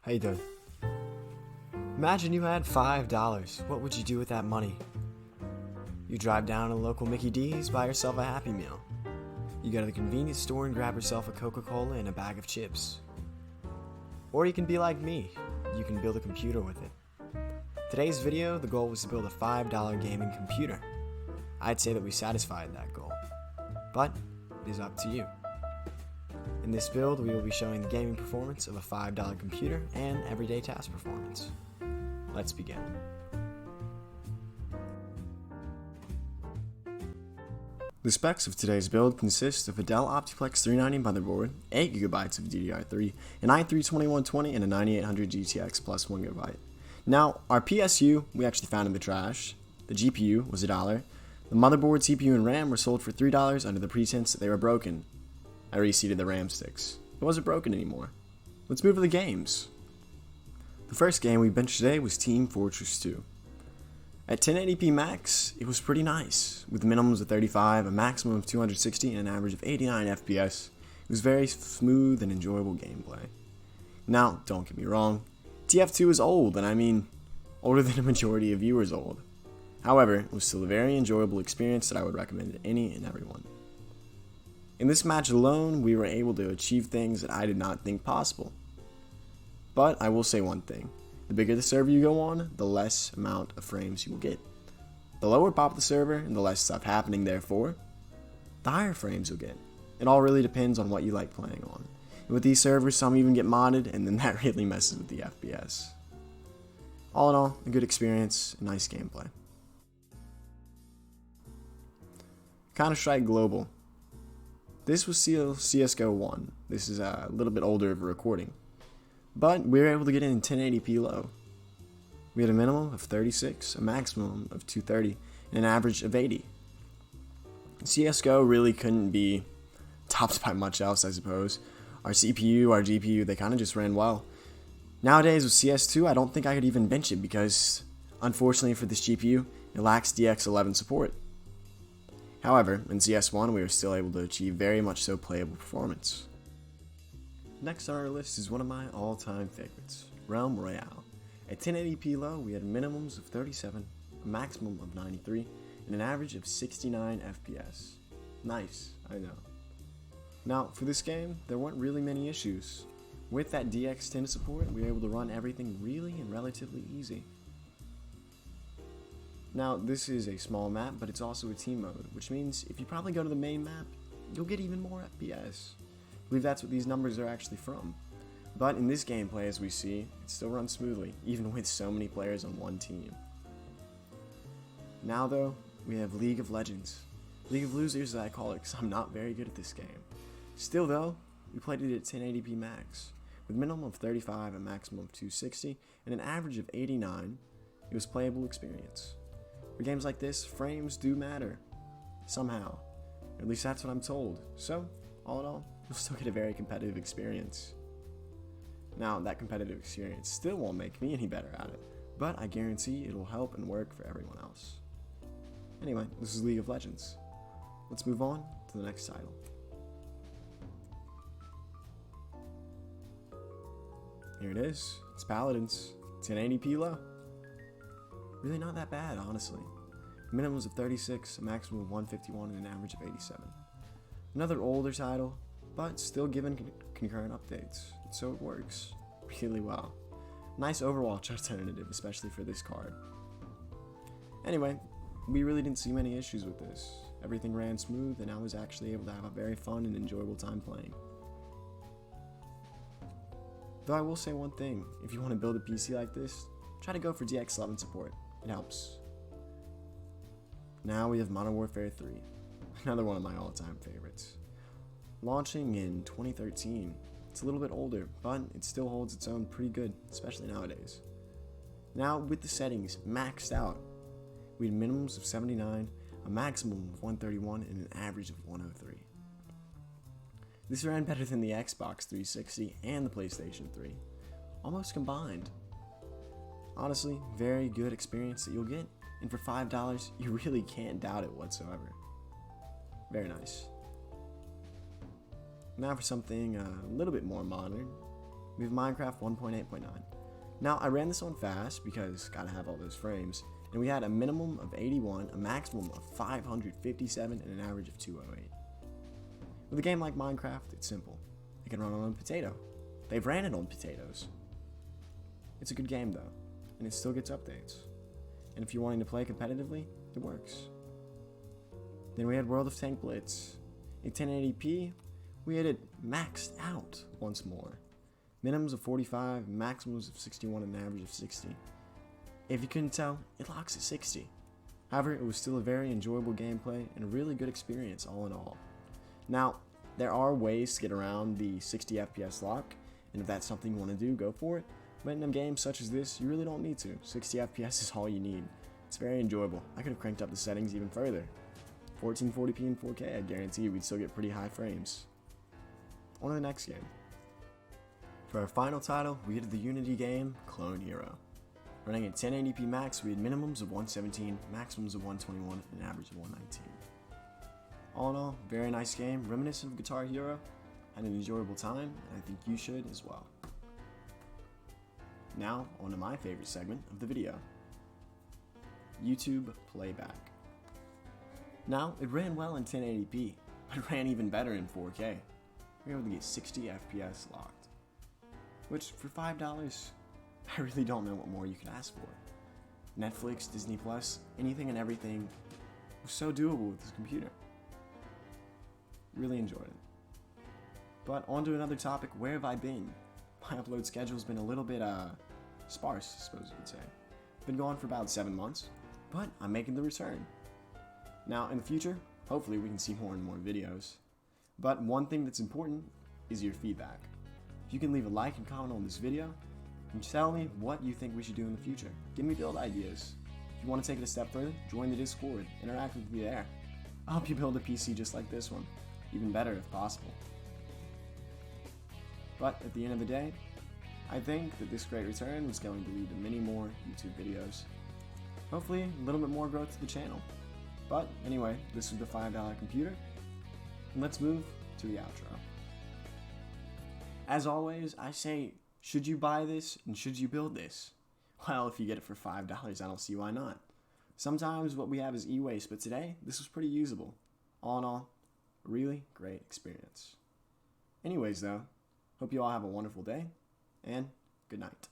How you doing? Imagine you had $5. What would you do with that money? You drive down to the local Mickey D's, buy yourself a Happy Meal. You go to the convenience store and grab yourself a Coca-Cola and a bag of chips. Or you can be like me. You can build a computer with it. Today's video, the goal was to build a $5 gaming computer. I'd say that we satisfied that goal. But it is up to you. In this build, we will be showing the gaming performance of a $5 computer and everyday task performance. Let's begin. The specs of today's build consist of a Dell OptiPlex 390 motherboard, 8GB of DDR3, an i3-2120, and a 9800 GTX plus 1GB. Now, our PSU we actually found in the trash. The GPU was $1. The motherboard, CPU, and RAM were sold for $3 under the pretense that they were broken. I reseated the RAM sticks. It wasn't broken anymore. Let's move to the games. The first game we benched today was Team Fortress 2. At 1080p max, it was pretty nice, with minimums of 35, a maximum of 260, and an average of 89 FPS. It was very smooth and enjoyable gameplay. Now, don't get me wrong, TF2 is old, and I mean older than a majority of viewers old. However, it was still a very enjoyable experience that I would recommend to any and everyone. In this match alone, we were able to achieve things that I did not think possible. But I will say one thing. The bigger the server you go on, the less amount of frames you will get. The lower pop the server and the less stuff happening therefore, the higher frames you'll get. It all really depends on what you like playing on. And with these servers, some even get modded, and then that really messes with the FPS. All in all, a good experience, a nice gameplay. Counter-Strike Global. This was CSGO 1. This is a little bit older of a recording. But we were able to get it in 1080p low. We had a minimum of 36, a maximum of 230, and an average of 80. CSGO really couldn't be topped by much else, I suppose. Our CPU, our GPU, they kind of just ran well. Nowadays with CS2, I don't think I could even bench it because, unfortunately for this GPU, it lacks DX11 support. However, in CS1, we were still able to achieve very much so playable performance. Next on our list is one of my all-time favorites, Royale. At 1080p low, we had minimums of 37, a maximum of 93, and an average of 69 FPS. Nice, I know. Now, for this game, there weren't really many issues. With that DX10 support, we were able to run everything really and relatively easy. Now, this is a small map, but it's also a team mode, which means if you probably go to the main map, you'll get even more FPS. I believe that's what these numbers are actually from. But in this gameplay, as we see, it still runs smoothly, even with so many players on one team. Now though, we have League of Legends. League of Losers, as I call it, because I'm not very good at this game. Still though, we played it at 1080p max. With a minimum of 35, a maximum of 260, and an average of 89, it was a playable experience. For games like this, frames do matter. Somehow. Or at least that's what I'm told. So, all in all, you'll still get a very competitive experience. Now, that competitive experience still won't make me any better at it, but I guarantee it'll help and work for everyone else. Anyway, this is League of Legends. Let's move on to the next title. Here it is. It's Paladins. 1080p low. Really not that bad, honestly. Minimums of 36, a maximum of 151, and an average of 87. Another older title, but still given concurrent updates, so it works really well. Nice Overwatch alternative, especially for this card. Anyway, we really didn't see many issues with this. Everything ran smooth, and I was actually able to have a very fun and enjoyable time playing. Though I will say one thing, if you want to build a PC like this, try to go for DX11 support. It helps. Now we have Modern Warfare 3, another one of my all-time favorites. Launching in 2013, it's a little bit older, but it still holds its own pretty good, especially nowadays. Now with the settings maxed out, we had minimums of 79, a maximum of 131, and an average of 103. This ran better than the Xbox 360 and the PlayStation 3, almost combined. Honestly, very good experience that you'll get, and for $5, you really can't doubt it whatsoever. Very nice. Now for something a little bit more modern, we have Minecraft 1.8.9. Now, I ran this on fast because gotta have all those frames, and we had a minimum of 81, a maximum of 557, and an average of 208. With a game like Minecraft, it's simple. It can run on a potato. They've ran it on potatoes. It's a good game though, and it still gets updates. And if you're wanting to play competitively, it works. Then we had World of Tank Blitz. In 1080p, we had it maxed out once more. Minimums of 45, maximums of 61, and an average of 60. If you couldn't tell, it locks at 60. However, it was still a very enjoyable gameplay and a really good experience all in all. Now, there are ways to get around the 60 FPS lock, and if that's something you want to do, go for it. But in a game such as this, you really don't need to. 60 FPS is all you need. It's very enjoyable. I could have cranked up the settings even further. 1440p and 4K, I guarantee we'd still get pretty high frames. On to the next game. For our final title, we had the Unity game, Clone Hero. Running at 1080p max, we had minimums of 117, maximums of 121, and an average of 119. All in all, very nice game, reminiscent of Guitar Hero. Had an enjoyable time, and I think you should as well. Now, on to my favorite segment of the video. YouTube playback. Now, it ran well in 1080p, but it ran even better in 4K. We were able to get 60 FPS locked. Which, for $5, I really don't know what more you could ask for. Netflix, Disney Plus, anything and everything was so doable with this computer. Really enjoyed it. But on to another topic, where have I been? My upload schedule's been a little bit, sparse, I suppose you could say. Been gone for about 7 months, but I'm making the return. Now, in the future, hopefully we can see more and more videos. But one thing that's important is your feedback. If you can leave a like and comment on this video, and tell me what you think we should do in the future. Give me build ideas. If you want to take it a step further, join the Discord, interact with me there. I'll help you build a PC just like this one, even better if possible. But at the end of the day, I think that this great return was going to lead to many more YouTube videos. Hopefully, a little bit more growth to the channel. But anyway, this was the $5 computer, and let's move to the outro. As always, I say, should you buy this and should you build this? Well, if you get it for $5, I don't see why not. Sometimes what we have is e-waste, but today, this was pretty usable. All in all, a really great experience. Anyways though, hope you all have a wonderful day, and good night.